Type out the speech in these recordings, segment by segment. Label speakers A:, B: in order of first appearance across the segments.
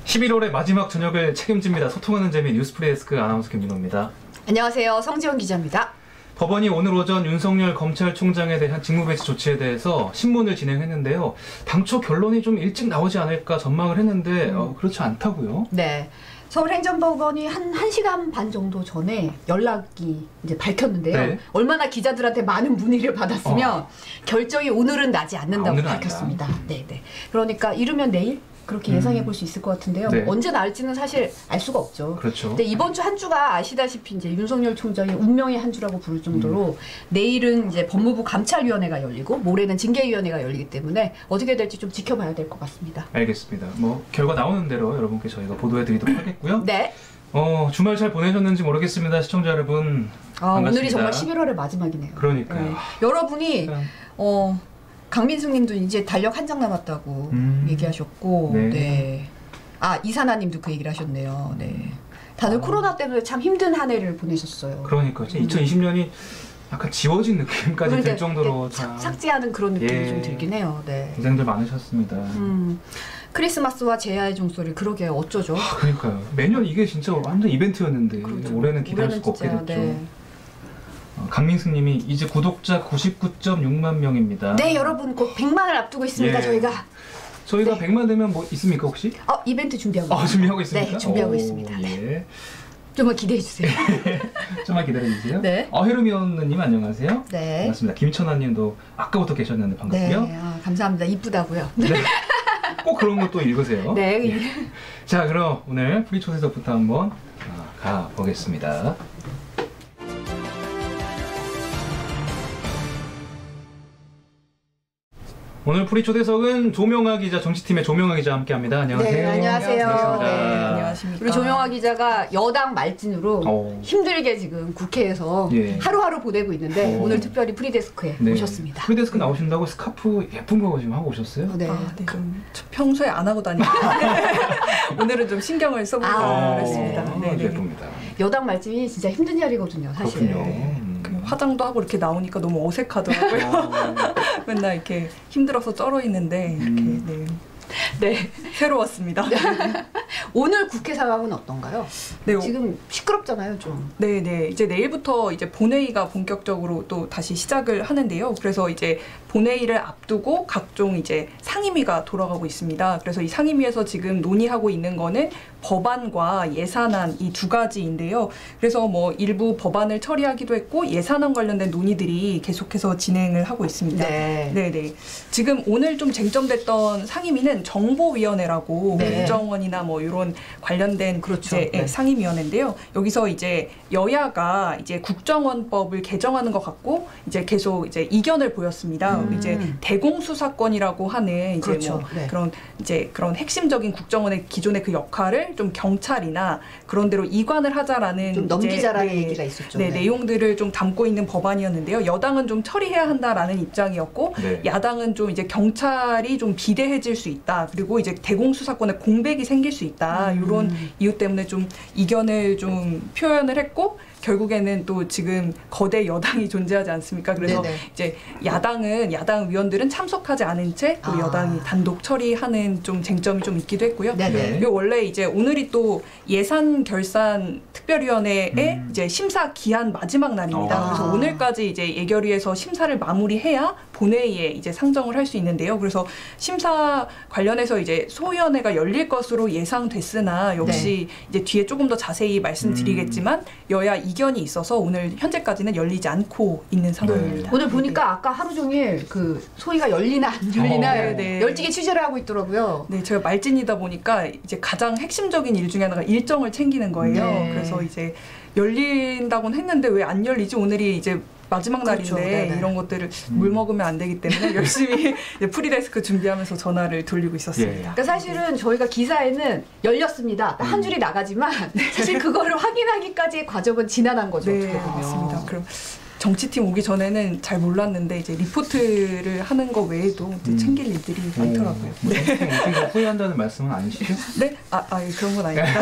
A: 11월의 마지막 저녁을 책임집니다. 소통하는 재미 뉴스프리데스크 아나운서 김민호입니다.
B: 안녕하세요. 성지원 기자입니다.
A: 법원이 오늘 오전 윤석열 검찰총장에 대한 직무배치 조치에 대해서 신문을 진행했는데요. 당초 결론이 좀 일찍 나오지 않을까 전망을 했는데 그렇지 않다고요?
B: 네. 서울행정법원이 한 1시간 반 정도 전에 연락이 이제 밝혔는데요. 네. 얼마나 기자들한테 많은 문의를 받았으면 결정이 오늘은 나지 않는다고 밝혔습니다. 네. 그러니까 이르면 내일? 그렇게 예상해 볼 수 있을 것 같은데요.
A: 네.
B: 뭐 언제 나올지는 사실 알 수가 없죠.
A: 그렇죠.
B: 근데 이번 주 한 주가 아시다시피 이제 윤석열 총장의 운명의 한 주라고 부를 정도로 내일은 이제 법무부 감찰위원회가 열리고 모레는 징계위원회가 열리기 때문에 어떻게 될지 좀 지켜봐야 될 것 같습니다.
A: 알겠습니다. 뭐 결과 나오는 대로 여러분께 저희가 보도해드리도록 하겠고요.
B: 네.
A: 주말 잘 보내셨는지 모르겠습니다. 시청자 여러분. 반갑습니다.
B: 오늘이 정말 11월의 마지막이네요.
A: 그러니까요.
B: 네. 여러분이 강민숙 님도 이제 달력 한 장 남았다고 얘기하셨고, 네. 이사나님도 그 얘기를 하셨네요. 네. 다들 코로나 때문에 참 힘든 한 해를 보내셨어요.
A: 그러니까 2020년이 약간 지워진 느낌까지 될 정도로
B: 삭제하는 그런 느낌이 좀 들긴 해요. 네.
A: 고생들 많으셨습니다.
B: 크리스마스와 제야의 종소리, 그러게 어쩌죠?
A: 그러니까요. 매년 이게 진짜 완전 이벤트였는데 그렇죠. 올해는 기대할 수가 없게 됐죠. 네. 강민숙님이 이제 구독자 99.6만 명입니다.
B: 네, 여러분 곧 100만을 앞두고 있습니다. 저희가
A: 네. 100만 되면 뭐 있습니까 혹시?
B: 이벤트 준비하고 있습니다.
A: 준비하고 있습니까?
B: 네, 준비하고 있습니다. 네. 좀만 기대해 주세요.
A: 좀만 기다려 주세요.
B: 네.
A: 헤르미온느님 안녕하세요.
B: 네.
A: 반갑습니다. 김천아님도 아까부터 계셨는데 반갑고요.
B: 네, 감사합니다. 이쁘다고요.
A: 네. 꼭 그런 것도 읽으세요.
B: 네.
A: 자, 그럼 오늘 프리 초대석부터 한번 가 보겠습니다. 오늘 프리 초대석은 조명아 기자, 정치팀의 조명아 기자 함께합니다. 안녕하세요.
B: 네, 안녕하세요.
A: 네,
B: 안녕하십니까. 우리 조명아 기자가 여당 말진으로 힘들게 지금 국회에서 하루하루 보내고 있는데 오늘 특별히 프리데스크에 오셨습니다.
A: 프리데스크 나오신다고 스카프 예쁜 거 지금 하고 오셨어요?
C: 네. 평소에 안 하고 다니는데 오늘은 좀 신경을 써보려고 했습니다. 네,
A: 예쁩니다.
B: 여당 말진이 진짜 힘든 자리거든요, 사실.
A: 그렇군요.
C: 화장도 하고 이렇게 나오니까 너무 어색하더라고요. 맨날 이렇게 힘들어서 쩔어 있는데 이렇게 네. 새로웠습니다.
B: 오늘 국회 상황은 어떤가요?
C: 네,
B: 지금 시끄럽잖아요, 좀.
C: 네. 이제 내일부터 이제 본회의가 본격적으로 또 다시 시작을 하는데요. 그래서 이제 본회의를 앞두고 각종 이제 상임위가 돌아가고 있습니다. 그래서 이 상임위에서 지금 논의하고 있는 거는 법안과 예산안 이 두 가지인데요. 그래서 뭐 일부 법안을 처리하기도 했고 예산안 관련된 논의들이 계속해서 진행을 하고 있습니다. 네. 지금 오늘 좀 쟁점됐던 상임위는 정보위원회라고 국정원이나 뭐 이런 관련된 이제 상임위원회인데요. 여기서 이제 여야가 이제 국정원법을 개정하는 것 같고 이제 계속 이제 이견을 보였습니다. 이제 대공수사권이라고 하는 이제 뭐 그런 핵심적인 국정원의 기존의 그 역할을 좀 경찰이나 그런 데로 이관을 하자라는
B: 좀 넘기자라는 얘기가 있었죠.
C: 내용들을 좀 담고 있는 법안이었는데요. 여당은 좀 처리해야 한다라는 입장이었고 야당은 좀 이제 경찰이 좀 비대해질 수 있다. 그리고 이제 대공수사권에 공백이 생길 수 있다. 이런 이유 때문에 좀 이견을 좀 표현을 했고 결국에는 또 지금 거대 여당이 존재하지 않습니까? 그래서 이제 야당 의원들은 참석하지 않은 채 또 여당이 단독 처리하는 좀 쟁점이 좀 있기도 했고요. 그리고 원래 이제 오늘이 또 예산 결산 특별위원회의 이제 심사 기한 마지막 날입니다. 그래서 오늘까지 이제 예결위에서 심사를 마무리해야 본회의에 이제 상정을 할 수 있는데요. 그래서 심사 관련해서 이제 소위원회가 열릴 것으로 예상됐으나 역시 이제 뒤에 조금 더 자세히 말씀드리겠지만 여야 이견이 있어서 오늘 현재까지는 열리지 않고 있는 상황입니다.
B: 오늘 보니까 아까 하루 종일 그 소위가 열리나 안 열리나 열지게 취재를 하고 있더라고요.
C: 네, 제가 말진이다 보니까 이제 가장 핵심적인 일 중에 하나가 일정을 챙기는 거예요. 그래서 이제 열린다고는 했는데 왜 안 열리지? 오늘이 이제 마지막 날인데 이런 것들을 물 먹으면 안 되기 때문에 열심히 프리데스크 준비하면서 전화를 돌리고 있었습니다.
B: 그러니까 사실은 저희가 기사에는 열렸습니다. 한 줄이 나가지만 사실 그거를 확인하기까지의 과정은 지난한 거죠.
C: 네, 맞습니다. 그럼 정치팀 오기 전에는 잘 몰랐는데 이제 리포트를 하는 거 외에도 이제 챙길 일들이 많더라고요.
A: 후회한다는 말씀은 아니시죠?
C: 네? 그런 건 아닙니다.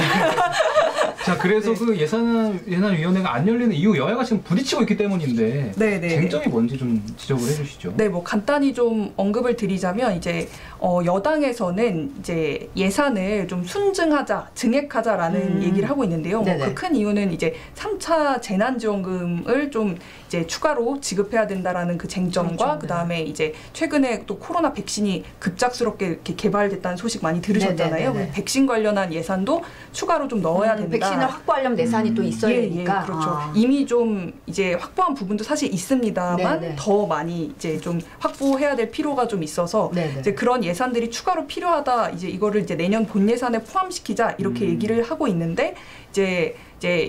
A: 자, 그래서
C: 네.
A: 그 예산위원회가 안 열리는 이유 여야가 지금 부딪히고 있기 때문인데
C: 네네.
A: 쟁점이 뭔지 좀 지적을 해주시죠.
C: 네, 뭐 간단히 좀 언급을 드리자면 이제 여당에서는 이제 예산을 좀 순증하자, 증액하자라는 얘기를 하고 있는데요. 뭐 그 큰 이유는 이제 3차 재난지원금을 좀 이제 추가로 지급해야 된다라는 그 쟁점과
B: 그렇죠.
C: 그다음에 이제 최근에 또 코로나 백신이 급작스럽게 이렇게 개발됐다는 소식 많이 들으셨잖아요.
B: 네네네네.
C: 백신 관련한 예산도 추가로 좀 넣어야 된다.
B: 백신을 확보하려면 예산이 또 있어야 되니까.
C: 예, 그렇죠. 이미 좀 이제 확보한 부분도 사실 있습니다만
B: 네네.
C: 더 많이 이제 좀 확보해야 될 필요가 좀 있어서
B: 네네.
C: 이제 그런 예산들이 추가로 필요하다. 이제 이거를 이제 내년 본 예산에 포함시키자 이렇게 얘기를 하고 있는데 이제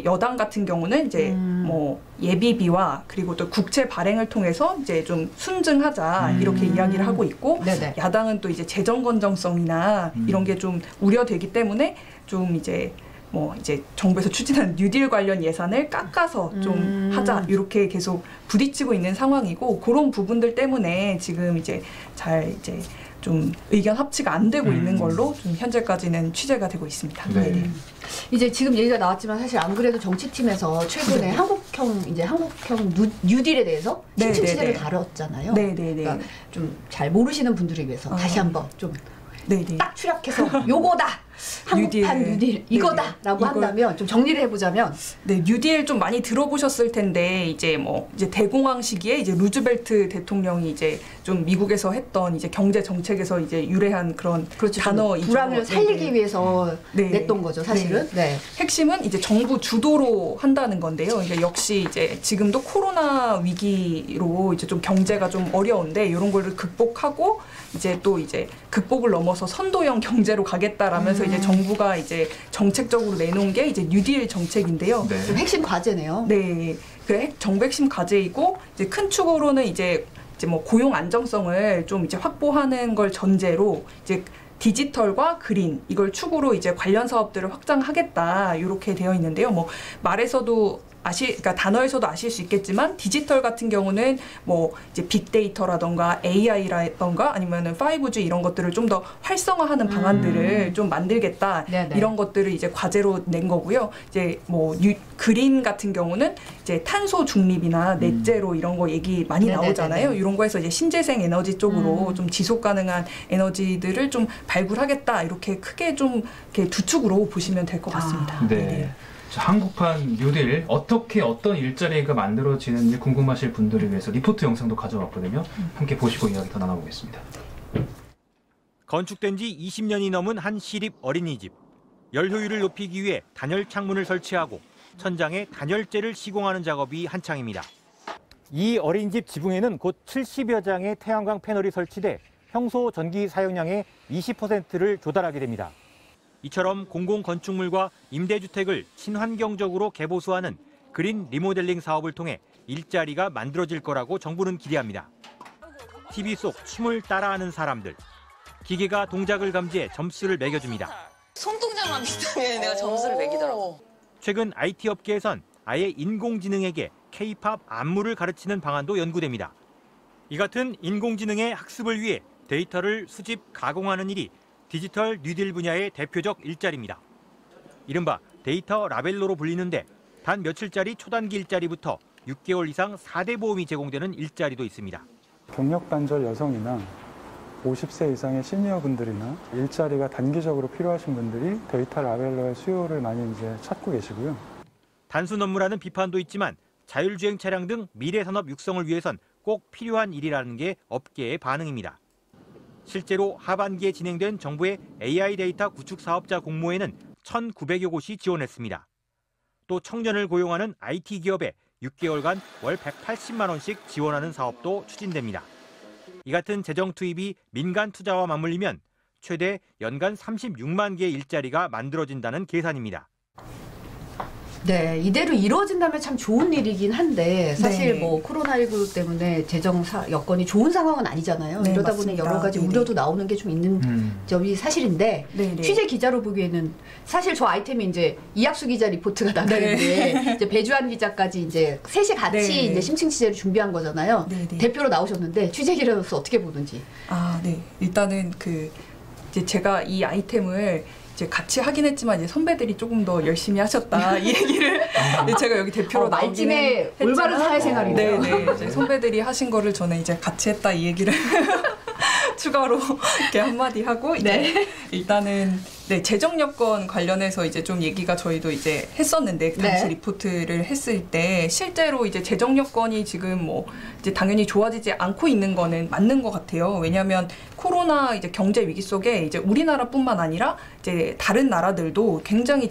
C: 여당 같은 경우는 이제 뭐 예비비와 그리고 또 국채 발행을 통해서 이제 좀 순증하자 이렇게 이야기를 하고 있고
B: 네네.
C: 야당은 또 이제 재정 건정성이나 이런 게 좀 우려되기 때문에 좀 이제 뭐 이제 정부에서 추진한 뉴딜 관련 예산을 깎아서 좀 하자 이렇게 계속 부딪히고 있는 상황이고 그런 부분들 때문에 지금 이제 잘 이제 좀 의견 합치가 안 되고 있는 걸로 좀 현재까지는 취재가 되고 있습니다.
A: 네.
B: 이제 지금 얘기가 나왔지만 사실 안 그래도 정치팀에서 최근에 한국형 뉴딜에 대해서 심층 취재를 다뤘잖아요.
C: 네네네.
B: 그러니까 좀 잘 모르시는 분들을 위해서 다시 한번 좀 딱 추락해서 요거다. 한국판 뉴딜 이거다라고 한다면 좀 정리를 해보자면
C: 네, 뉴딜 좀 많이 들어보셨을 텐데 이제 뭐 이제 대공황 시기에 이제 루즈벨트 대통령이 이제 좀 미국에서 했던 이제 경제 정책에서 이제 유래한 그런 단어이죠.
B: 불황을 살리기 위해서 냈던 거죠, 사실은. 네.
C: 핵심은 이제 정부 주도로 한다는 건데요. 이제 역시 이제 지금도 코로나 위기로 이제 좀 경제가 좀 어려운데 이런 거를 극복하고 이제 또 이제 극복을 넘어서 선도형 경제로 가겠다라면서 이제 정부가 이제 정책적으로 내놓은 게 이제 뉴딜 정책인데요.
B: 네. 핵심 과제네요.
C: 네, 그 정부 핵심 과제이고 이제 큰 축으로는 이제 뭐 고용 안정성을 좀 이제 확보하는 걸 전제로 이제 디지털과 그린 이걸 축으로 이제 관련 사업들을 확장하겠다 이렇게 되어 있는데요. 뭐 말에서도 그러니까 단어에서도 아실 수 있겠지만 디지털 같은 경우는 뭐 이제 빅데이터라던가 AI라던가 아니면은 5G 이런 것들을 좀 더 활성화하는 방안들을 좀 만들겠다.
B: 네네.
C: 이런 것들을 이제 과제로 낸 거고요. 이제 뭐 그린 같은 경우는 이제 탄소 중립이나 넷제로 이런 거 얘기 많이 나오잖아요. 이런 거에서 이제 신재생 에너지 쪽으로 좀 지속 가능한 에너지들을 좀 발굴하겠다. 이렇게 크게 좀 이렇게 두 축으로 보시면 될 것 같습니다.
A: 네. 자, 한국판 뉴딜 어떻게 어떤 일자리가 만들어지는지 궁금하실 분들을 위해서 리포트 영상도 가져왔거든요. 함께 보시고 이야기 더 나눠보겠습니다.
D: 건축된 지 20년이 넘은 한 시립 어린이집. 열 효율을 높이기 위해 단열 창문을 설치하고 천장에 단열재를 시공하는 작업이 한창입니다. 이 어린이집 지붕에는 곧 70여 장의 태양광 패널이 설치돼 평소 전기 사용량의 20%를 조달하게 됩니다. 이처럼 공공건축물과 임대주택을 친환경적으로 개보수하는 그린 리모델링 사업을 통해 일자리가 만들어질 거라고 정부는 기대합니다. TV 속 춤을 따라하는 사람들. 기계가 동작을 감지해 점수를 매겨줍니다.
E: 손동작만 비슷하면 내가 점수를 매기더라고.
D: 최근 IT 업계에선 아예 인공지능에게 K-팝 안무를 가르치는 방안도 연구됩니다. 이 같은 인공지능의 학습을 위해 데이터를 수집, 가공하는 일이 디지털 뉴딜 분야의 대표적 일자리입니다. 이른바 데이터 라벨로로 불리는데 단 며칠짜리 초단기 일자리부터 6개월 이상 4대 보험이 제공되는 일자리도 있습니다.
F: 경력 단절 여성이나 50세 이상의 시니어분들이나 일자리가 단기적으로 필요하신 분들이 데이터 라벨러의 수요를 많이 이제 찾고 계시고요.
D: 단순 업무라는 비판도 있지만 자율주행 차량 등 미래 산업 육성을 위해선 꼭 필요한 일이라는 게 업계의 반응입니다. 실제로 하반기에 진행된 정부의 AI 데이터 구축 사업자 공모에는 1,900여 곳이 지원했습니다. 또 청년을 고용하는 IT 기업에 6개월간 월 180만 원씩 지원하는 사업도 추진됩니다. 이 같은 재정 투입이 민간 투자와 맞물리면 최대 연간 36만 개의 일자리가 만들어진다는 계산입니다.
B: 네, 이대로 이루어진다면 참 좋은 일이긴 한데 사실 뭐 코로나19 때문에 재정 여건이 좋은 상황은 아니잖아요.
C: 네,
B: 이러다
C: 맞습니다.
B: 보니 여러 가지 우려도 나오는 게 좀 있는 점이 사실인데 취재 기자로 보기에는 사실 저 아이템이 이제 이학수 기자 리포트가 나가는데 이제 배주한 기자까지 이제 셋이 같이 이제 심층 취재를 준비한 거잖아요. 대표로 나오셨는데 취재 기자로서 어떻게 보는지.
C: 아, 네. 일단은 이제 제가 이 아이템을 이제 같이 하긴 했지만 이제 선배들이 조금 더 열심히 하셨다 이 얘기를 제가 여기 대표로
B: 말씀에 올바른 사회생활이네요.
C: 네네. 이제 선배들이 하신 거를 저는 이제 같이 했다 이 얘기를 추가로 이렇게 한마디 하고 이제
B: 네.
C: 일단은 네, 재정 여건 관련해서 이제 좀 얘기가 저희도 이제 했었는데 당시
B: 네.
C: 리포트를 했을 때 실제로 이제 재정 여건이 지금 뭐 이제 당연히 좋아지지 않고 있는 거는 맞는 것 같아요. 왜냐하면 코로나 이제 경제 위기 속에 이제 우리나라뿐만 아니라 이제 다른 나라들도 굉장히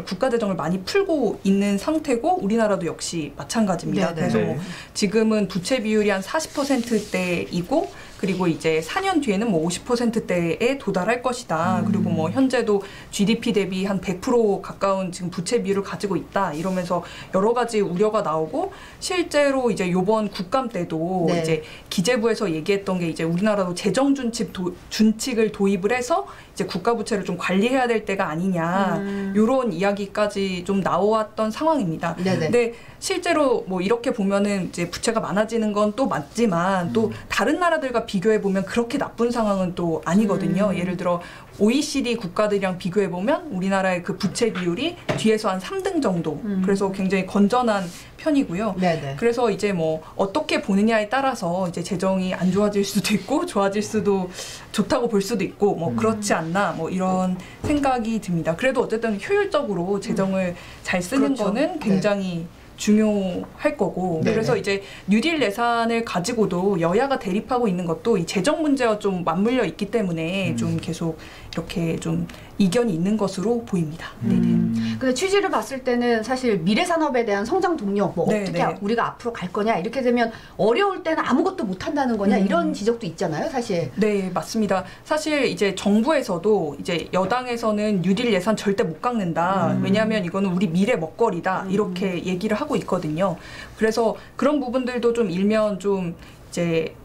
C: 국가 재정을 많이 풀고 있는 상태고 우리나라도 역시 마찬가지입니다.
B: 네, 네.
C: 그래서
A: 네.
C: 뭐 지금은 부채 비율이 한 40%대이고 그리고 이제 4년 뒤에는 뭐 50%대에 도달할 것이다. 그리고 뭐 현재도 GDP 대비 한 100% 가까운 지금 부채 비율을 가지고 있다. 이러면서 여러 가지 우려가 나오고 실제로 이제 요번 국감 때도
B: 네.
C: 이제 기재부에서 얘기했던 게 이제 우리나라도 재정 준칙을 도입을 해서 이제 국가 부채를 좀 관리해야 될 때가 아니냐. 요런 이야기까지 좀 나왔던 상황입니다.
B: 네네.
C: 근데 실제로 뭐 이렇게 보면은 이제 부채가 많아지는 건 또 맞지만 또 다른 나라들과 비교해 보면 그렇게 나쁜 상황은 또 아니거든요. 예를 들어 OECD 국가들이랑 비교해 보면 우리나라의 그 부채 비율이 뒤에서 한 3등 정도. 그래서 굉장히 건전한 편이고요.
B: 네네.
C: 그래서 이제 뭐 어떻게 보느냐에 따라서 이제 재정이 안 좋아질 수도 있고 좋아질 수도 좋다고 볼 수도 있고 뭐 그렇지 않나 뭐 이런 생각이 듭니다. 그래도 어쨌든 효율적으로 재정을 잘 쓰는
B: 그렇죠.
C: 거는 굉장히 중요할 거고
B: 네네.
C: 그래서 이제 뉴딜 예산을 가지고도 여야가 대립하고 있는 것도 이 재정 문제와 좀 맞물려 있기 때문에 좀 계속 이렇게 좀 이견이 있는 것으로 보입니다. 네네.
B: 근데 취지를 봤을 때는 사실 미래 산업에 대한 성장 동력, 뭐
C: 네,
B: 어떻게
C: 네.
B: 우리가 앞으로 갈 거냐 이렇게 되면 어려울 때는 아무것도 못 한다는 거냐 이런 지적도 있잖아요, 사실.
C: 네, 맞습니다. 사실 이제 정부에서도 이제 여당에서는 뉴딜 예산 절대 못 깎는다. 왜냐하면 이거는 우리 미래 먹거리다. 이렇게 얘기를 하고 있거든요. 그래서 그런 부분들도 좀 일면 좀 이제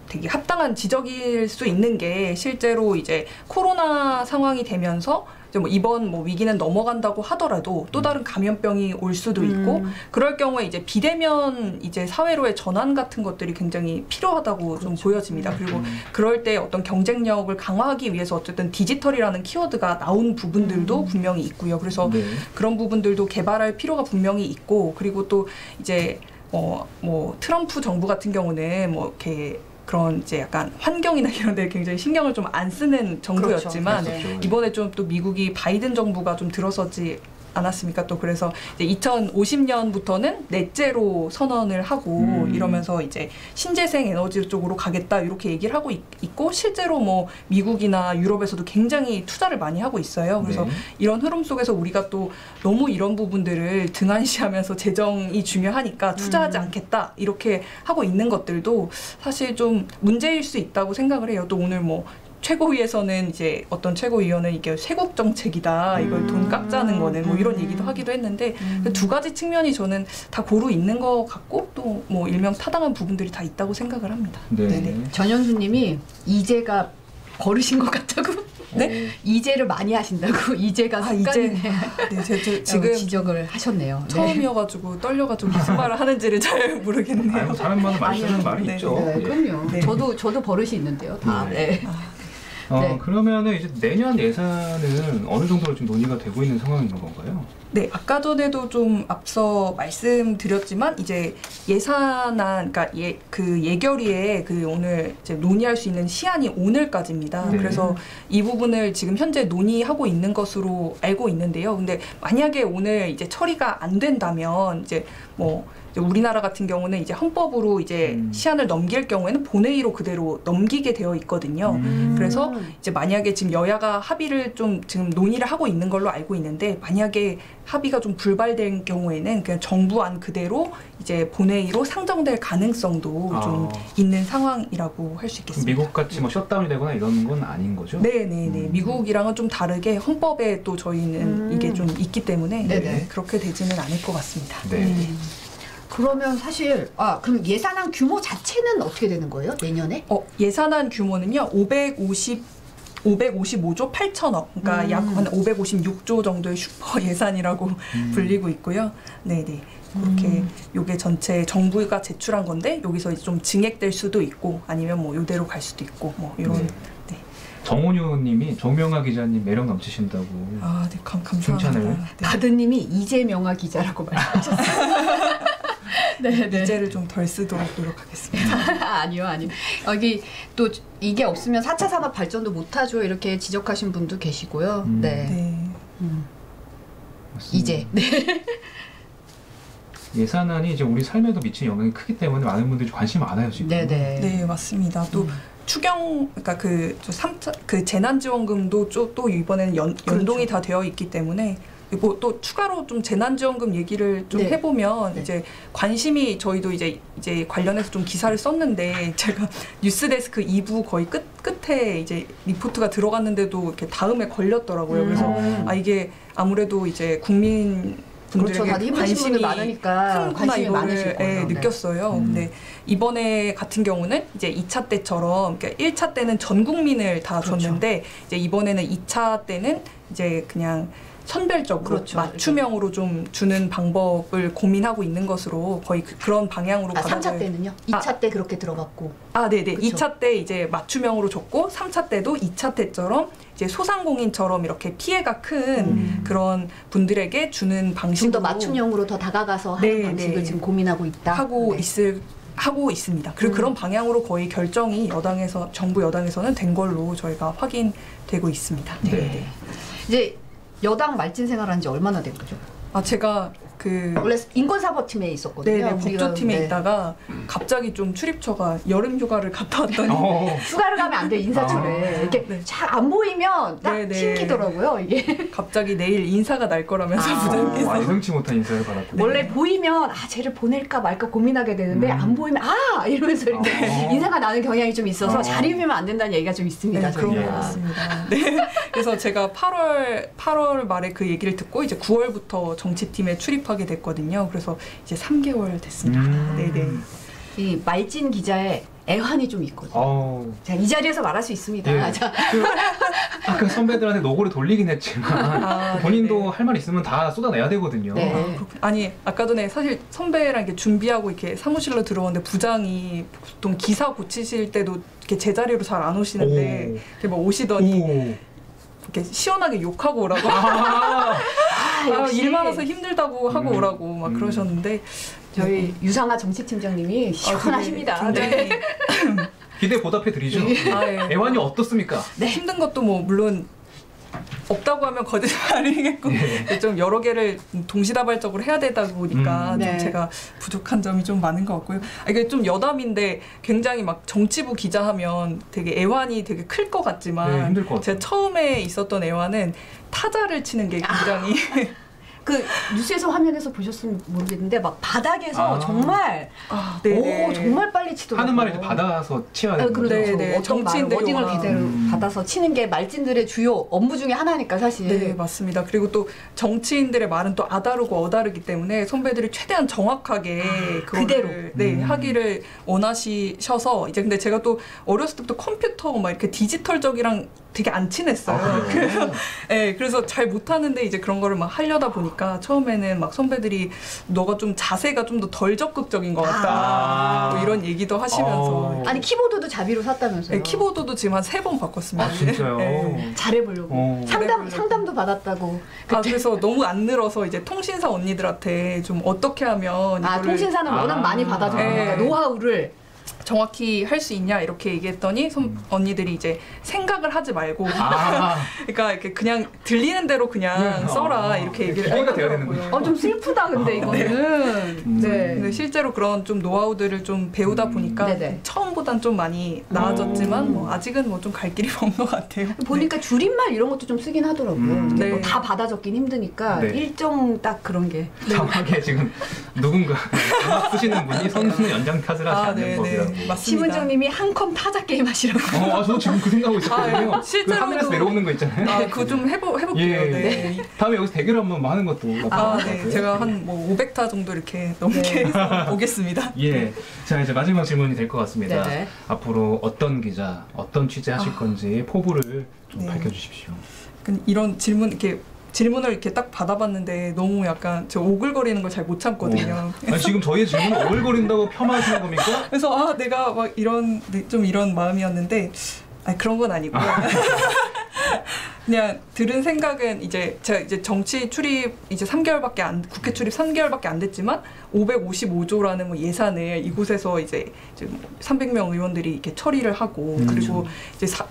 C: 되게 합당한 지적일 수 있는 게 실제로 이제 코로나 상황이 되면서 이제 뭐 이번 뭐 위기는 넘어간다고 하더라도 또 다른 감염병이 올 수도 있고 그럴 경우에 이제 비대면 이제 사회로의 전환 같은 것들이 굉장히 필요하다고 좀 보여집니다. 그리고 그럴 때 어떤 경쟁력을 강화하기 위해서 어쨌든 디지털이라는 키워드가 나온 부분들도 분명히 있고요. 그래서
A: 네.
C: 그런 부분들도 개발할 필요가 분명히 있고 그리고 또 이제 뭐 트럼프 정부 같은 경우는 뭐 이렇게 그런 이제 약간 환경이나 이런 데 굉장히 신경을 좀 안 쓰는 정부였지만
A: 그렇죠.
C: 이번에 좀 또 미국이 바이든 정부가 좀 들어서지 않았습니까? 또 그래서 이제 2050년부터는 넷제로 선언을 하고 이러면서 이제 신재생 에너지 쪽으로 가겠다 이렇게 얘기를 하고 있고 실제로 뭐 미국이나 유럽에서도 굉장히 투자를 많이 하고 있어요. 그래서
A: 네.
C: 이런 흐름 속에서 우리가 또 너무 이런 부분들을 등한시하면서 재정이 중요하니까 투자하지 않겠다 이렇게 하고 있는 것들도 사실 좀 문제일 수 있다고 생각을 해요. 또 오늘 뭐 최고위에서는 이제 어떤 최고위원은 이게 쇄국 정책이다 이걸 돈 깎자는 거는 뭐 이런 얘기도 하기도 했는데 그 두 가지 측면이 저는 다 고루 있는 것 같고 또 뭐 일명 타당한 부분들이 다 있다고 생각을 합니다.
A: 네.
C: 네네.
B: 전현수님이 이제가 버릇인 것 같다고?
C: 네?
B: 이제를 많이 하신다고? 이제가 습관이네.
C: 네,
B: 지금
C: 지금
B: 지적을 하셨네요. 네.
C: 처음이어가지고 떨려가지고 무슨 말을 하는지를 잘 모르겠네요.
A: 아이고, 다른 말을 많이 쓰는 말이
C: 네.
A: 있죠.
B: 네,
A: 예.
B: 그럼요.
C: 네.
B: 저도 버릇이 있는데요. 다.
A: 네.
B: 네. 네.
A: 그러면은 이제 내년 예산은 어느 정도로 좀 논의가 되고 있는 상황인 건가요?
C: 네, 아까 전에도 좀 앞서 말씀드렸지만 이제 예산안, 그러니까 그 예결위에 그 오늘 이제 논의할 수 있는 시한이 오늘까지입니다.
A: 네.
C: 그래서 이 부분을 지금 현재 논의하고 있는 것으로 알고 있는데요. 근데 만약에 오늘 이제 처리가 안 된다면 이제 뭐 우리나라 같은 경우는 이제 헌법으로 이제 시한을 넘길 경우에는 본회의로 그대로 넘기게 되어 있거든요. 그래서 이제 만약에 지금 여야가 합의를 좀 지금 논의를 하고 있는 걸로 알고 있는데 만약에 합의가 좀 불발된 경우에는 그냥 정부안 그대로 이제 본회의로 상정될 가능성도 좀 있는 상황이라고 할 수 있겠습니다.
A: 미국 같이 뭐 셧다운이 되거나 이런 건 아닌 거죠?
C: 네네네. 미국이랑은 좀 다르게 헌법에 또 저희는 이게 좀 있기 때문에
B: 네네.
C: 그렇게 되지는 않을 것 같습니다.
A: 네.
B: 그러면 사실 그럼 예산안 규모 자체는 어떻게 되는 거예요? 내년에?
C: 예산안 규모는요. 555조 8천억, 그러니까 약 한 556조 정도의 슈퍼 예산이라고 불리고 있고요. 네네. 그렇게 요게 전체 정부가 제출한 건데 여기서 이제 좀 증액될 수도 있고 아니면 뭐 요대로 갈 수도 있고 뭐 이런.
A: 네.
C: 네.
A: 정원효님이 정명아 기자님 매력 넘치신다고.
C: 아, 네, 감사합니다.
A: 칭찬을.
C: 네.
B: 바드님이 이재명아 기자라고 말씀하셨어요. 네, 네.
C: 이제를 좀 덜 쓰도록 노력하겠습니다.
B: 아니요. 여기 또 이게 없으면 4차 산업 발전도 못하죠. 이렇게 지적하신 분도 계시고요. 네.
C: 네.
B: 이제. 네.
A: 예산안이 이제 우리 삶에도 미치는 영향이 크기 때문에 많은 분들이 관심이 많아요 지금.
B: 네네.
C: 네, 맞습니다. 또 추경, 그러니까 그 재난지원금도 또 이번에는 연동이 다 되어 있기 때문에 뭐 또 추가로 좀 재난지원금 얘기를 좀
B: 네.
C: 해보면
B: 네.
C: 이제 관심이 저희도 이제 관련해서 좀 기사를 썼는데 제가 뉴스데스크 2부 거의 끝에 이제 리포트가 들어갔는데도 이렇게 다음에 걸렸더라고요. 그래서 이게 아무래도 이제 국민
B: 그렇죠.
C: 분들에게
B: 다들
C: 관심이
B: 분들 많으니까
C: 큰구나
B: 관심이
C: 이거를
B: 많으실 거예요.
C: 느꼈어요. 근데 이번에 같은 경우는 이제 2차 때처럼 그러니까 1차 때는 전 국민을 다
B: 그렇죠.
C: 줬는데 이제 이번에는 2차 때는 이제 그냥 선별적으로
B: 그렇죠.
C: 맞춤형으로 좀 주는 방법을 고민하고 있는 것으로 거의 그런 방향으로
B: 3차 때는요? 2차 때 그렇게 들어갔고.
C: 네네.
B: 그쵸.
C: 2차 때 이제 맞춤형으로 줬고 3차 때도 2차 때처럼 이제 소상공인처럼 이렇게 피해가 큰 그런 분들에게 주는 방식으로
B: 좀 더 맞춤형으로 더 다가가서 하는 방식을 지금 고민하고 있다.
C: 하고 있습니다. 그리고 그런 방향으로 거의 결정이 정부 여당에서는 된 걸로 저희가 확인되고 있습니다.
B: 네. 이제 여당 말진 생활한 지 얼마나 된 거죠?
C: 제가
B: 원래 인권사법팀에 있었거든요.
C: 네네, 법조팀에 있다가 갑자기 좀 출입처가 여름 휴가를 갔다 왔더니
B: 휴가를 가면 안 돼, 인사철에. 이렇게 잘 안 보이면 딱 튕기더라고요, 이게.
C: 갑자기 내일 인사가 날 거라면서 부장께서
A: 예상치 못한 인사를 받았고.
B: 원래 보이면 쟤를 보낼까 말까 고민하게 되는데 안 보이면 이러면서 이렇게 인사가 나는 경향이 좀 있어서 자리우면 안 된다는 얘기가 좀 있습니다.
C: 그런 것 같습니다. 네. 그래서 제가 8월 말에 그 얘기를 듣고 이제 9월부터 정치팀에 출입하게 됐거든요. 그래서 이제 3개월 됐습니다. 네네.
B: 이 말진 기자의 애환이 좀 있거든요. 자, 이 자리에서 말할 수 있습니다.
A: 예. 아까 선배들한테 노고를 돌리긴 했지만 본인도
B: 네네.
A: 할 말 있으면 다 쏟아내야 되거든요.
B: 네.
C: 아니 아까 전에 사실 선배랑 이렇게 준비하고 이렇게 사무실로 들어오는데 부장이 보통 기사 고치실 때도 이렇게 제자리로 잘 안 오시는데 이렇게 막 오시더니 이렇게 시원하게 욕하고 오라고 일 많아서 힘들다고 하고 오라고 막 그러셨는데
B: 저희 유상아 정치팀장님이 시원하십니다.
C: 굉장히
A: 기대 보답해 드리죠.
C: 예.
A: 애환이 어떻습니까?
C: 네. 힘든 것도 뭐 물론 없다고 하면 거짓말이겠고 좀 여러 개를 동시다발적으로 해야 되다 보니까 좀 제가 부족한 점이 좀 많은 것 같고요. 이게 좀 여담인데 굉장히 막 정치부 기자하면 되게 애환이 되게 클 것 같지만
A: 힘들 것 같아요.
C: 제가 처음에 있었던 애환은 타자를 치는 게 굉장히
B: 그 뉴스에서 화면에서 보셨으면 모르겠는데 막 바닥에서 정말 정말 빨리 치더라고요.
A: 하는 말을 받아서 치어야 되는 거죠.
B: 그렇죠. 정치인들 워딩을 그대로 받아서 치는 게 말진들의 주요 업무 중에 하나니까 사실.
C: 네, 맞습니다. 그리고 또 정치인들의 말은 또 아다르고 어다르기 때문에 선배들이 최대한 정확하게
B: 그대로
C: 하기를 원하셔서 이제 근데 제가 또 어렸을 때부터 컴퓨터 막 이렇게 디지털적이랑 되게 안 친했어요. 그래서 잘 못하는데 이제 그런 거를 막 하려다 보니까 처음에는 막 선배들이 너가 좀 자세가 좀 더 덜 적극적인 것 같다. 뭐 이런 얘기도 하시면서.
B: 아니 키보드도 자비로 샀다면서요?
C: 네, 키보드도 지금 한 3번 바꿨습니다.
A: 진짜요?
B: 잘해보려고. 상담도 받았다고.
C: 그래서 너무 안 늘어서 이제 통신사 언니들한테 좀 어떻게 하면
B: 통신사는 워낙 많이 받아주니까 노하우를
C: 정확히 할 수 있냐 이렇게 얘기했더니 언니들이 이제 생각을 하지 말고 그러니까 이렇게 그냥 들리는 대로 그냥 써라 이렇게 얘기를
A: 하더라고요.
B: 좀 슬프다 근데 이거는.
C: 근데 실제로 그런 좀 노하우들을 좀 배우다 보니까 처음보단 좀 많이 나아졌지만 뭐 아직은 뭐 좀 갈 길이 먼 것 같아요.
B: 보니까 줄임말 이런 것도 좀 쓰긴 하더라고요. 뭐 다 받아 적긴 힘드니까 일정 딱 그런 게.
A: 정확하게 지금 누군가 음악 쓰시는 분이 선수 연장 탓을 하지 않는 법이라고.
B: 심은정님이 한컴 타자 게임 하시라고.
A: 저도 지금 그 생각하고 있었거든요.
C: 실제로
A: 하늘에서 내려오는 거 있잖아요.
C: 그거 좀 해볼게요.
A: 다음에 여기서 대결 한번 하는 것도
C: 제가 한 뭐 500타 정도 이렇게 넘게 해서 보겠습니다.
A: 자 이제 마지막 질문이 될 것 같습니다. 앞으로 어떤 기자, 어떤 취재하실 건지 포부를 좀 밝혀주십시오.
C: 이런 질문을 이렇게 딱 받아봤는데 너무 약간 저 오글거리는 걸 잘 못 참거든요.
A: 지금 저희의 질문을 오글거린다고 폄하하시는 겁니까?
C: 그래서 내가 막 이런 마음이었는데 아니 그런 건 아니고요. 그냥 들은 생각은 이제 제가 이제 정치 출입 이제 3개월밖에 국회 출입 3개월밖에 안 됐지만 555조라는 뭐 예산을 이곳에서 이제 300명 의원들이 이렇게 처리를 하고 그리고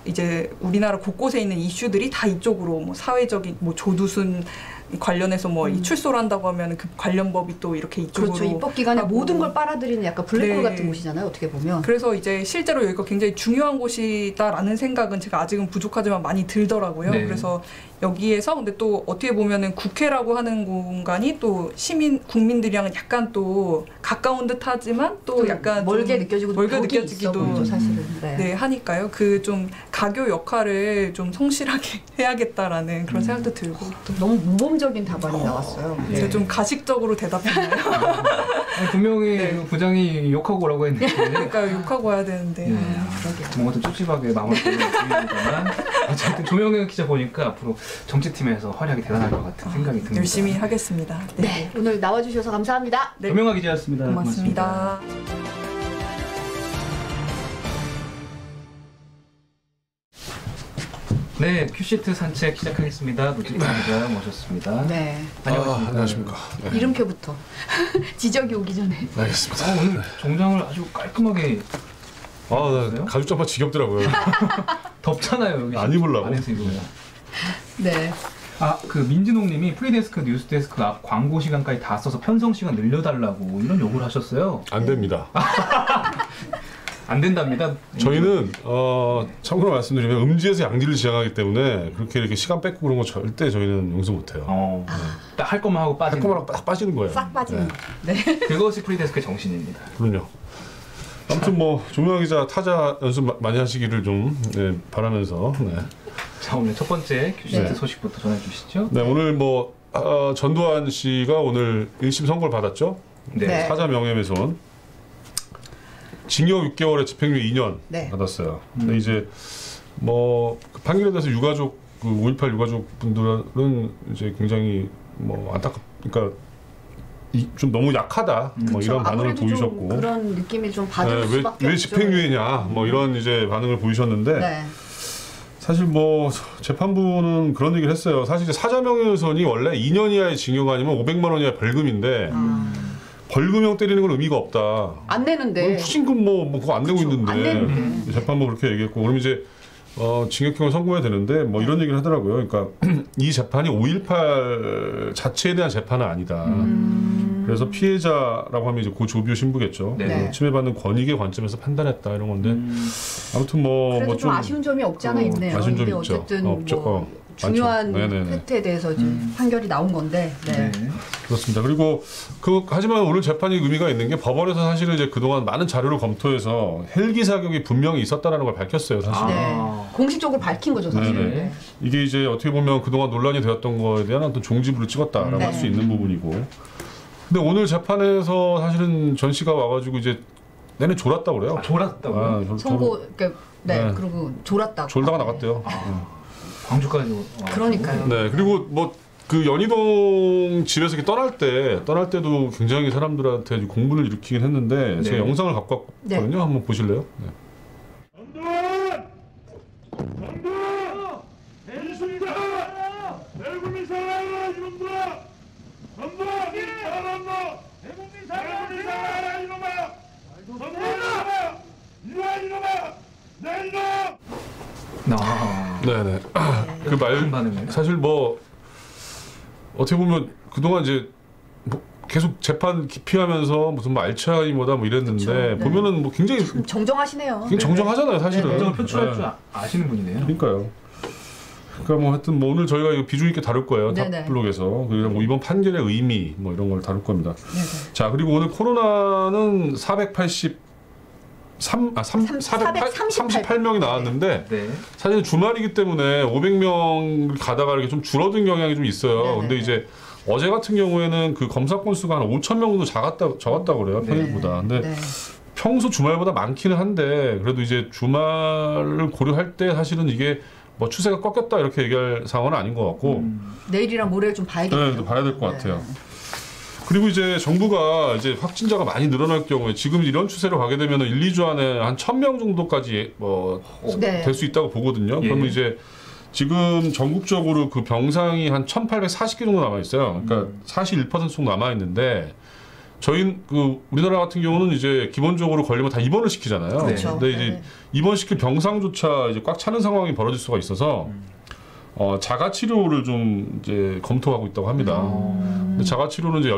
C: 이제 우리나라 곳곳에 있는 이슈들이 다 이쪽으로 뭐 사회적인 뭐 조두순 관련해서 뭐 출소를 한다고 하면 그 관련 법이 또 이렇게 이쪽으로
B: 그렇죠. 입법 기관에 모든 걸 빨아들이는 약간 블랙홀
C: 네.
B: 같은 곳이잖아요. 어떻게 보면.
C: 그래서 이제 실제로 여기가 굉장히 중요한 곳이다라는 생각은 제가 아직은 부족하지만 많이 들더라고요.
A: 네.
C: 그래서 여기에서 근데 또 어떻게 보면은 국회라고 하는 공간이 또 국민들이랑은 약간 또 가까운 듯하지만 또 약간
B: 멀게 느껴지고
C: 멀게 느껴지기도
B: 사실은.
C: 네, 하니까요. 그 좀 가교 역할을 좀 성실하게 해야겠다라는 그런 생각도 들고 또
B: 너무 모범적인 답안이 나왔어요.
C: 제가 좀 가식적으로 대답했나요?
A: 분명히
C: 네.
A: 부장이 욕하고 오라고 했는데
C: 그러니까 욕하고 와야 되는데
A: 뭔가 좀 찝찝하게 마음을 보입니다만 어쨌든 조명현 기자 보니까 앞으로 정치팀에서 활약이 대단할 것 같은 생각이 듭니다.
C: 열심히 하겠습니다.
B: 네, 오늘 나와주셔서 감사합니다.
C: 네.
A: 조명아 기자였습니다.
C: 고맙습니다.
A: 네, 큐시트 산책 시작하겠습니다. 노지판 기자 모셨습니다.
B: 네.
A: 안녕하십니까.
G: 안녕하십니까. 네.
B: 이름표부터 지적이 오기 전에.
G: 알겠습니다.
A: 오늘 정장을 아주 깔끔하게
G: 나 가죽 잠바 지겹더라고요.
A: 덥잖아요. 여기
G: 안 입으려고.
A: 안에서 입으면.
B: 네.
A: 그 민진홍님이 프리데스크 뉴스데스크 앞 광고 시간까지 다 써서 편성 시간 늘려달라고 이런 요구를 하셨어요.
G: 안 됩니다.
A: 안 된답니다.
G: 저희는 참고로 말씀드리면 음지에서 양지를 지향하기 때문에 그렇게 이렇게 시간 뺏고 그런 거 절대 저희는 용서 못해요.
A: 딱 할 것만 하고 빠지는.
G: 할 것만 하고 딱 빠지는 거예요.
B: 싹 빠지는. 네.
A: 그것이 프리데스크의 정신입니다.
G: 그럼요. 아무튼 뭐 조명아 기자 타자 연습 많이 하시기를 좀 바라면서. 네.
A: 자, 오늘 첫 번째 큐시트
B: 네.
A: 소식부터 전해 주시죠.
G: 네, 오늘 뭐 전두환 씨가 오늘 1심 선고를 받았죠.
B: 네.
G: 사자 명예훼손. 징역 6개월에 집행유예 2년
B: 네.
G: 받았어요. 근데 이제 뭐 그 판결에 대해서 유가족 그 5.18 유가족 분들은 이제 굉장히 뭐 그러니까 좀 너무 약하다 뭐 이런 반응을 보이셨고
B: 그런 느낌이 좀 받을 수밖에
G: 왜
B: 없죠.
G: 집행유예냐 뭐 이런 이제 반응을 보이셨는데
B: 네.
G: 사실 뭐 재판부는 그런 얘기를 했어요. 사실 이제 사자 명예훼손이 원래 2년 이하의 징역 아니면 500만 원 이하의 벌금인데. 벌금형 때리는 건 의미가 없다.
B: 안 내는데.
G: 후징금 뭐 그거 안 내고 있는데.
B: 안 내는데.
G: 재판부 그렇게 얘기했고, 그럼 이제 징역형을 선고해야 되는데 뭐 이런 얘기를 하더라고요. 그러니까 이 재판이 5.18 자체에 대한 재판은 아니다. 그래서 피해자라고 하면 이제 고 조비오 신부겠죠.
A: 네.
G: 침해받는 권익의 관점에서 판단했다 이런 건데 아무튼
B: 그래도 좀 아쉬운 점이 없지 않아 있네요.
G: 아쉬운 점이
B: 근데
G: 있죠.
B: 어쨌든
G: 없죠.
B: 뭐 중요한 팩트에 대해서 이제 판결이 나온 건데. 네.
G: 그렇습니다. 그리고 하지만 오늘 재판이 의미가 있는 게 법원에서 사실은 이제 그동안 많은 자료를 검토해서 헬기 사격이 분명히 있었다라는 걸 밝혔어요. 사실.
B: 네. 공식적으로 밝힌 거죠, 사실.
G: 네. 이게 이제 어떻게 보면 그동안 논란이 되었던 거에 대한 어떤 종지부를 찍었다라고 할 수 있는 부분이고. 근데 오늘 재판에서 사실은 전 씨가 와가지고 이제 내내 졸았다고 그래요.
A: 졸았다고요?
B: 선고, 그리고 졸았다고.
G: 졸다가 나갔대요.
A: 광주까지.
B: 그러니까요.
G: 네, 그리고 뭐 그 연희동 집에서 이렇게 떠날 때도 굉장히 사람들한테 공분을 일으키긴 했는데 제가 영상을 갖고 왔거든요. 한번 보실래요? 네.
H: 전두환! 대수입니다! 대국민 사랑하라 이놈들아! 전두환! 사랑한다! 대국민 사랑하라 이놈아! 전두환! 이놈아! 이놈아! 내 이놈!
G: 네네. 그 말 사실 뭐 어떻게 보면 그동안 이제 뭐 계속 재판 기피하면서 무슨 뭐 알츠하이머다 뭐 이랬는데
B: 그렇죠.
G: 보면은 뭐 굉장히
B: 정정하시네요.
G: 굉장히 정정하잖아요, 사실은.
A: 감정을 표출할 줄 아시는 분이네요.
G: 그러니까요. 그러니까 뭐 하여튼 뭐 오늘 저희가 이거 비중 있게 다룰 거예요. 탑블록에서. 그리고 뭐 이번 판결의 의미 뭐 이런 걸 다룰 겁니다. 자, 그리고 오늘 코로나는 438명이 나왔는데 사실 주말이기 때문에 500명 가다가 이렇게 좀 줄어든 경향이 좀 있어요. 근데 이제 어제 같은 경우에는 그 검사 건수가 한 5,000명 정도 적었다고 그래요. 평일보다. 근데 평소 주말보다 많기는 한데 그래도 이제 주말을 고려할 때 사실은 이게 뭐 추세가 꺾였다 이렇게 얘기할 상황은 아닌 것 같고
B: 내일이랑 모레를 좀 봐야겠네요.
G: 네, 봐야 될 것 같아요. 그리고 이제 정부가 이제 확진자가 많이 늘어날 경우에 지금 이런 추세로 가게 되면 1, 2주 안에 한 1,000명 정도까지 될 수 있다고 보거든요.
A: 예.
G: 그러면 이제 지금 전국적으로 그 병상이 한 1,840개 정도 남아 있어요. 그러니까 41% 정도 남아 있는데 저희 그 우리나라 같은 경우는 이제 기본적으로 걸리면 다 입원을 시키잖아요.
B: 그렇죠.
G: 근데 이제 입원시킬 병상조차 이제 꽉 차는 상황이 벌어질 수가 있어서 자가 치료를 좀 이제 검토하고 있다고 합니다. 근데 자가 치료는 이제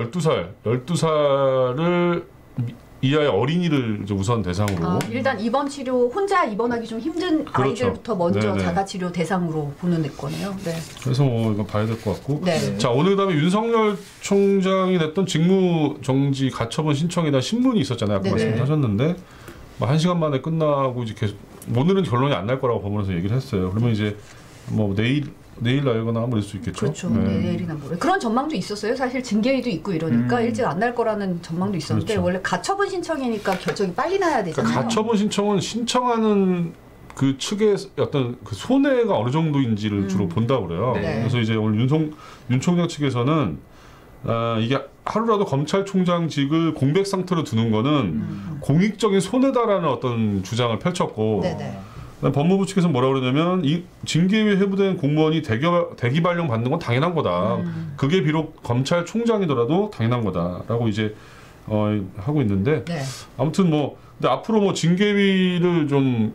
G: 12살을 이하의 어린이를 이제 우선 대상으로.
B: 일단 입원 치료 혼자 입원하기 좀 힘든
G: 그렇죠.
B: 아이들부터 먼저
G: 네네.
B: 자가 치료 대상으로 보는 거네요. 네.
G: 그래서 뭐 이거 봐야 될 것 같고.
B: 네.
G: 자, 오늘 그다음에 윤석열 총장이 냈던 직무 정지 가처분 신청에 대한 신문이 있었잖아요. 아까
B: 네네.
G: 말씀하셨는데 뭐 1시간 만에 끝나고 이제 계속 오늘은 결론이 안 날 거라고 법원에서 얘기를 했어요. 그러면 이제 뭐 내일 날거나 뭐 될 수 있겠죠.
B: 그렇죠.
G: 네.
B: 내일이나 모레. 그런 전망도 있었어요. 사실 징계위도 있고 이러니까 일찍 안 날 거라는 전망도 있었는데
G: 그렇죠.
B: 원래 가처분 신청이니까 결정이 빨리 나야 되잖아요.
G: 그러니까 가처분 신청은 신청하는 그 측의 어떤 그 손해가 어느 정도인지를 주로 본다고 그래요.
B: 네.
G: 그래서 이제 오늘 윤 총장 측에서는 이게 하루라도 검찰총장직을 공백 상태로 두는 거는 공익적인 손해다라는 어떤 주장을 펼쳤고
B: 네네.
G: 법무부 측에서 뭐라 그러냐면 이 징계위에 회부된 공무원이 대기 발령 받는 건 당연한 거다. 그게 비록 검찰총장이더라도 당연한 거다라고 이제 하고 있는데
B: 네.
G: 아무튼 뭐 근데 앞으로 뭐 징계위를 좀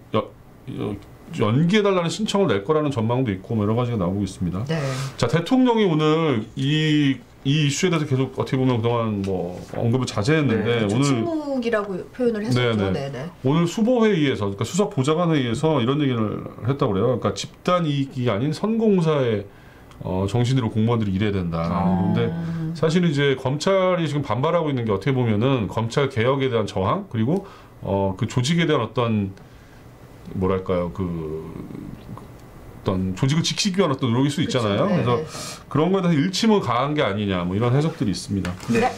G: 연기해달라는 신청을 낼 거라는 전망도 있고 뭐 여러 가지가 나오고 있습니다.
B: 네.
G: 자, 대통령이 오늘 이 이슈에 대해서 계속 어떻게 보면 그동안 뭐 언급을 자제했는데
B: 그렇죠.
G: 오늘
B: 침묵이라고 표현을 했었죠. 네네.
G: 오늘 수보회의에서 그러니까 수석 보좌관회의에서 이런 얘기를 했다고 그래요. 그러니까 집단 이익이 아닌 선공사의 정신으로 공무원들이 일해야 된다. 그런데 사실 이제 검찰이 지금 반발하고 있는 게 어떻게 보면은 검찰 개혁에 대한 저항 그리고 그 조직에 대한 어떤 뭐랄까요 어떤 조직을 지키기 위한 어떤 노력일 수 있잖아요.
B: 그렇죠.
G: 그래서 그런 거에 대해서 일침을 가한 게 아니냐 뭐 이런 해석들이 있습니다.
A: 네.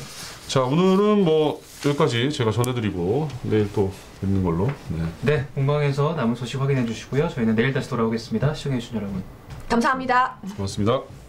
G: 자, 오늘은 뭐 여기까지 제가 전해드리고 내일 또 뵙는 걸로.
A: 네, 공방에서 남은 소식 확인해 주시고요. 저희는 내일 다시 돌아오겠습니다. 시청해 주신 여러분
B: 감사합니다.
G: 고맙습니다.